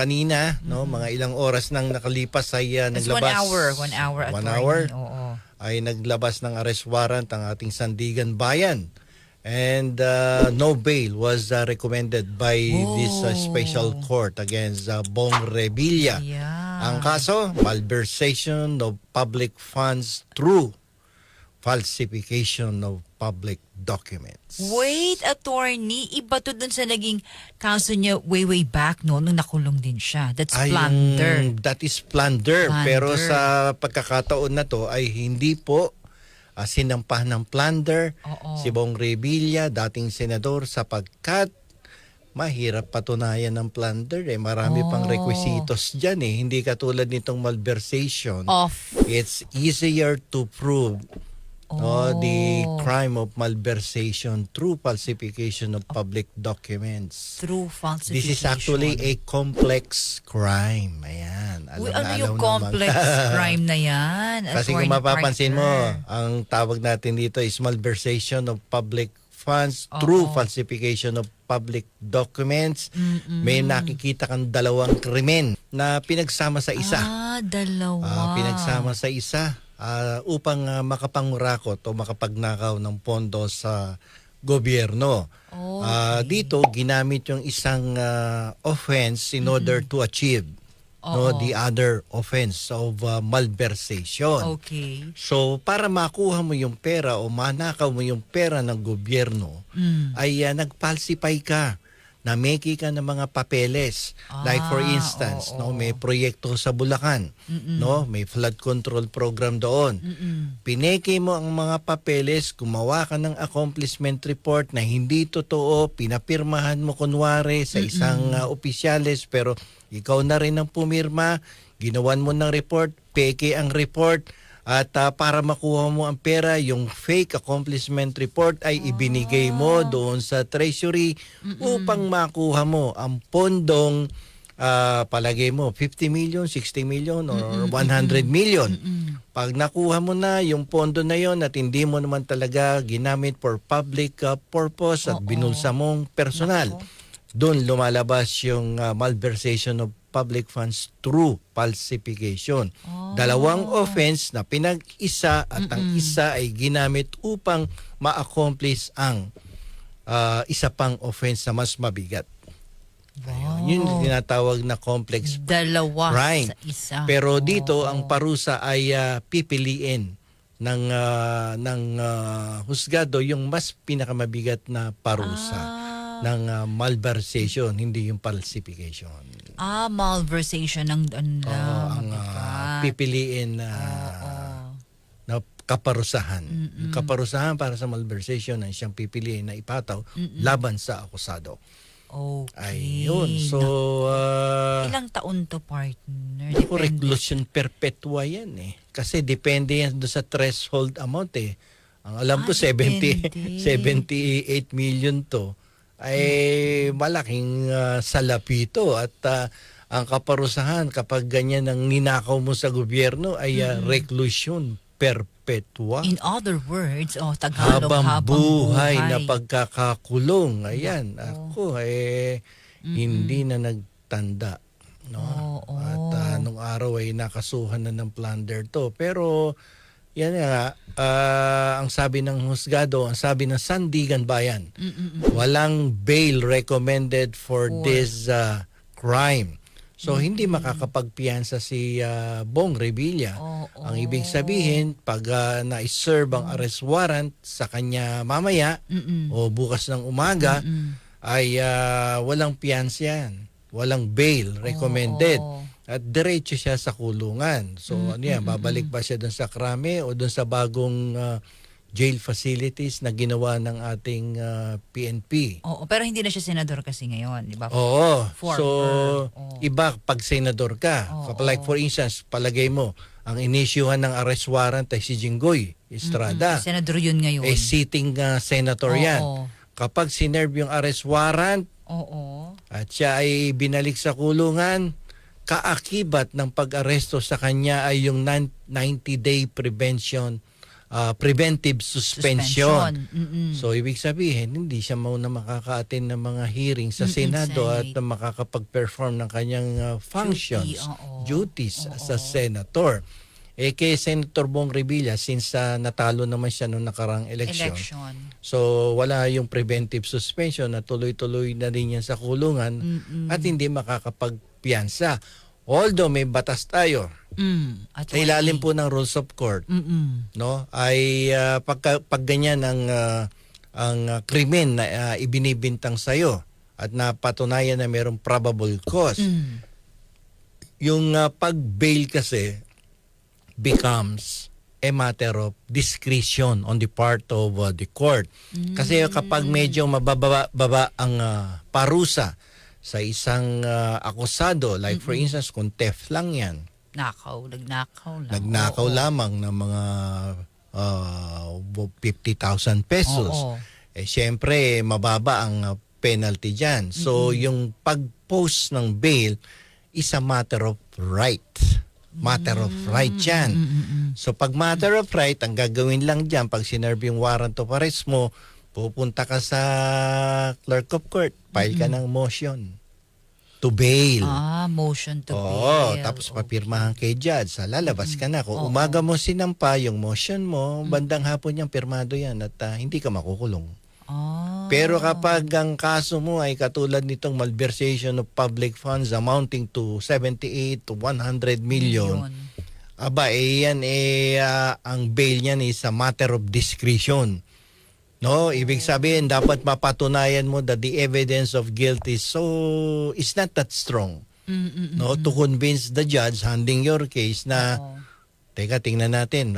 kanina, no, mga ilang oras nang nakalipas ay It's naglabas. 1 hour. 1 attorney. hour Oo. ay naglabas ng arrest warrant ang ating Sandigan Bayan. And no bail was recommended by this special court against Bong Revilla. Yeah. Ang kaso, malversation of public funds through falsification of public documents. Wait, attorney, iba to dun sa naging kaso niya way back no, nung nakulong din siya. That's plunder. That is plunder. Plunder. Pero sa pagkakataon na to ay hindi po sinampahan ng plunder Oo. si Bong Revilla, dating senador, sapagkat mahirap patunayan ng plunder. Marami pang requisitos dyan. Hindi katulad nitong malversation. It's easier to prove the crime of malversation through falsification of public documents. Through falsification. This is actually a complex crime. Ayan. Uy, ano yung complex crime na yan? Kasi kung mapapansin mo, ang tawag natin dito is malversation of public funds through falsification of public documents. May nakikita kang dalawang krimen na pinagsama sa isa. Dalawa. Pinagsama sa isa upang makapangurakot o makapagnakaw ng pondo sa gobyerno. Dito, ginamit yung isang offense in order to achieve the other offense of malversation. Okay. So, para makuha mo yung pera o manakaw mo yung pera ng gobyerno, ay nag-falsify ka. Nameki ka ng mga papeles. Like for instance, may proyekto sa Bulacan, may flood control program doon. Pineke mo ang mga papeles, gumawa ka ng accomplishment report na hindi totoo, pinapirmahan mo kunwari sa isang opisyales, pero ikaw na rin ang pumirma, ginawan mo ng report, peke ang report. At para makuha mo ang pera, yung fake accomplishment report ay ibinigay mo doon sa treasury upang makuha mo ang pondong palagay mo 50 million, 60 million or 100 million. Pag nakuha mo na yung pondo na yon at hindi mo naman talaga ginamit for public purpose at binulsa mong personal, doon lumalabas yung malversation of public funds through falsification. Dalawang offense na pinag-isa at ang isa ay ginamit upang ma-accomplish ang isa pang offense na mas mabigat. Ayun, yun yung tinatawag na complex crime. Sa isa. Pero dito ang parusa ay pipiliin ng husgado yung mas pinakamabigat na parusa ng malversation, hindi yung falsification. Malversation ng ang pipiliin na kaparusahan. Yung kaparusahan para sa malversation ay siyang pipiliin na ipataw laban sa akusado. Okay. Ayun. So, ilang taon to, partner? po reclusion perpetua yan Kasi depende yan doon sa threshold amount Ang alam ko 78 million to ay malaking salapito at ang kaparusahan kapag ganyan ang ninakaw mo sa gobyerno ay reclusion perpetua. In other words, Tagalog, habang buhay na pagkakakulong. Ayan, ako hindi na nagtanda. No? At nung araw ay nakasuhan na ng plunder to. Pero yan nga, ang sabi ng husgado, ang sabi ng Sandigan Bayan, walang bail recommended for this crime. So, hindi makakapagpiyansa si Bong Revilla. Ang ibig sabihin, pag na-serve ang arrest warrant sa kanya mamaya o bukas ng umaga, ay walang piyansa yan. Walang bail recommended. At diretso siya sa kulungan. So babalik ba siya doon sa krame o doon sa bagong jail facilities na ginawa ng ating PNP? Pero hindi na siya senador kasi ngayon, di ba? Iba pag senador ka. Like for instance, palagay mo, ang inisyuhan ng arrest warrant ay si Jinggoy Estrada. Senador yun ngayon. Sitting senator yan. Kapag sinerve yung arrest warrant at siya ay binalik sa kulungan, kaakibat ng pag-aresto sa kanya ay yung 90-day prevention preventive suspension. Mm-mm. So ibig sabihin, hindi siya mauna makaka-attend ng mga hearing sa Senado at Senate. makakapag-perform ng kanyang functions, duties as a Oo. senator. Kay Senator Bong Revilla, since natalo naman siya noong nakarang eleksyon, so wala yung preventive suspension na tuloy-tuloy na rin yan sa kulungan at hindi makakapagpiyansa. Although may batas tayo, sa ilalim po ng rules of court, no, ay pag ganyan ang krimen na ibinibintang sa iyo at napatunayan na mayroong probable cause, yung pag-bail kasi becomes a matter of discretion on the part of the court. Kasi kapag medyo mababa ang parusa sa isang akusado, like for instance, kung theft lang yan, nagnakaw lang. nagnakaw lamang ng mga 50,000 pesos, syempre mababa ang penalty dyan. So yung pag-post ng bail is a matter of right. Matter of right yan. So pag matter of right, ang gagawin lang dyan, pag sinerve yung warrant of arrest mo, pupunta ka sa clerk of court, file ka ng motion to bail. Motion to Oo, bail. tapos papirmahan kay judge. Lalabas ka na. Kung umaga mo sinampa yung motion mo, bandang hapon yung pirmado yan at hindi ka makukulong. Pero kapag ang kaso mo ay katulad nitong malversation of public funds amounting to 78 to 100 million, aba, yan ang bail niyan is a matter of discretion. No, ibig sabihin dapat mapatunayan mo that the evidence of guilt is not that strong. No, to convince the judge handling your case na teka, tingnan natin,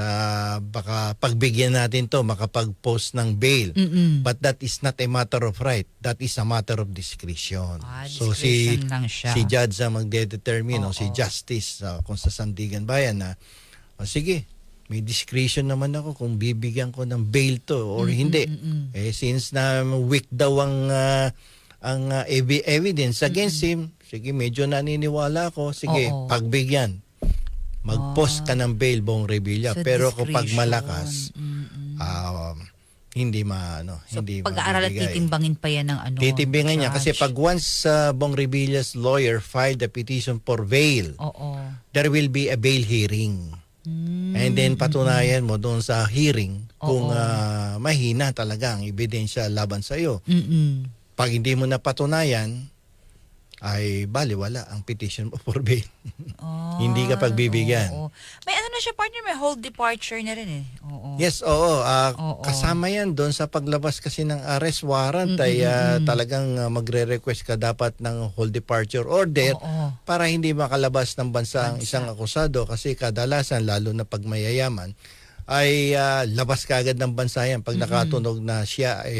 baka pagbigyan natin to makapag-post ng bail. But that is not a matter of right. That is a matter of discretion. So Discretion lang siya. si judge ang magdedetermine, o si justice kung sa Sandigan Bayan na, sige, may discretion naman ako kung bibigyan ko ng bail to or hindi. Since na weak daw ang evidence against him, sige, medyo naniniwala ako, sige, pagbigyan. Mag-post ka ng bail, Bong Revilla. So, pero kapag discretion. malakas, hindi hindi pag-aaral at mabibigay. titimbangin pa yan ng Titimbangin niya kasi judge. pag once Bong Revilla's lawyer filed a petition for bail, there will be a bail hearing. And then patunayan mo doon sa hearing kung mahina talaga ang ebidensya laban sa iyo. Pag hindi mo napatunayan, ay baliwala ang petition mo for bail. Hindi ka pagbibigyan. May ano na siya, partner, may hold departure na rin eh. Yes, oo. Kasama yan doon sa paglabas kasi ng arrest warrant ay talagang magre-request ka dapat ng hold departure order para hindi makalabas ng bansa ang isang akusado kasi kadalasan, lalo na pag mayayaman, ay labas ka agad ng bansa yan pag nakatunog na siya ay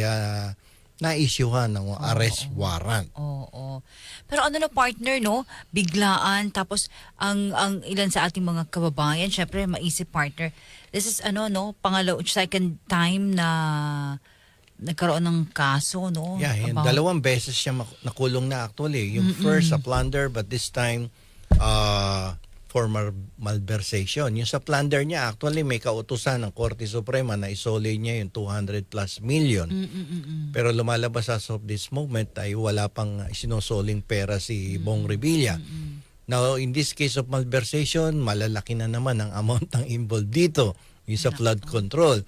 na-issuehan ng arrest warrant. Pero ano na, partner, no? Biglaan, tapos ang ilan sa ating mga kababayan, syempre maisip, partner, this is second time na nagkaroon ng kaso, no? Yeah, dalawang beses siya nakulong na actually. Yung first sa plunder, but this time for malversation. Yung sa plunder niya, actually may kautusan ng Korte Suprema na isoli niya yung 200 plus million. Pero lumalabas as of this moment ay wala pang sinusoling pera si Bong Revilla. Now, in this case of malversation, malalaki na naman ang amount ng involved dito, yung sa flood control.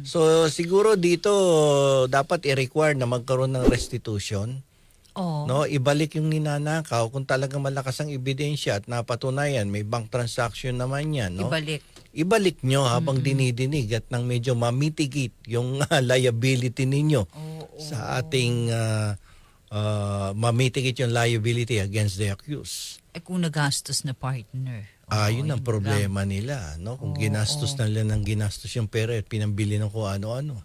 So, siguro dito dapat i-require na magkaroon ng restitution. No, ibalik yung ninanakaw kung talagang malakas ang ebidensya at napatunayan may bank transaction naman yan, no? Ibalik nyo habang dinidinig at nang medyo mamitigate yung liability ninyo sa ating mamitigate yung liability against the accused. Kung nagastos na, partner. Yun ang problema nila, no? Kung ginastos na nila ng ginastos yung pera at pinambili ng kung ano-ano.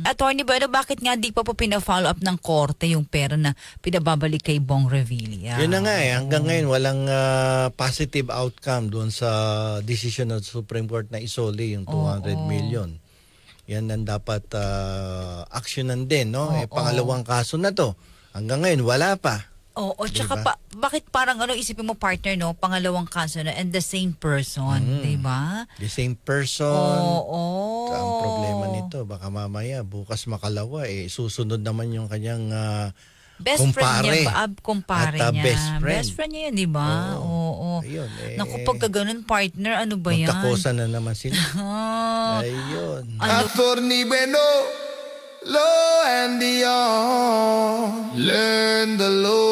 Attorney Bueno, bakit nga di pa po pina-follow up ng korte yung pera na pinababalik kay Bong Revilla? Yun na nga hanggang ngayon walang positive outcome doon sa decision ng Supreme Court na isoli yung 200 million. Yan ang dapat actionan din, no? Pangalawang kaso na to. Hanggang ngayon wala pa. Oo, tsaka Diba? bakit parang isipin mo partner, no? Pangalawang kaso na and the same person, di ba? The same person. Oo. Ang problema nito, baka mamaya, bukas makalawa, susunod naman yung kanyang Best friend kumpare. niya ba? Kumpare At, niya. best friend. Best friend niya yun, di ba? Oo. Ayun, Naku, pagka ganun partner, ano ba yan? magtakosa na naman sila. Ah, Ayun. Attorney Bueno, law and beyond. Learn the law.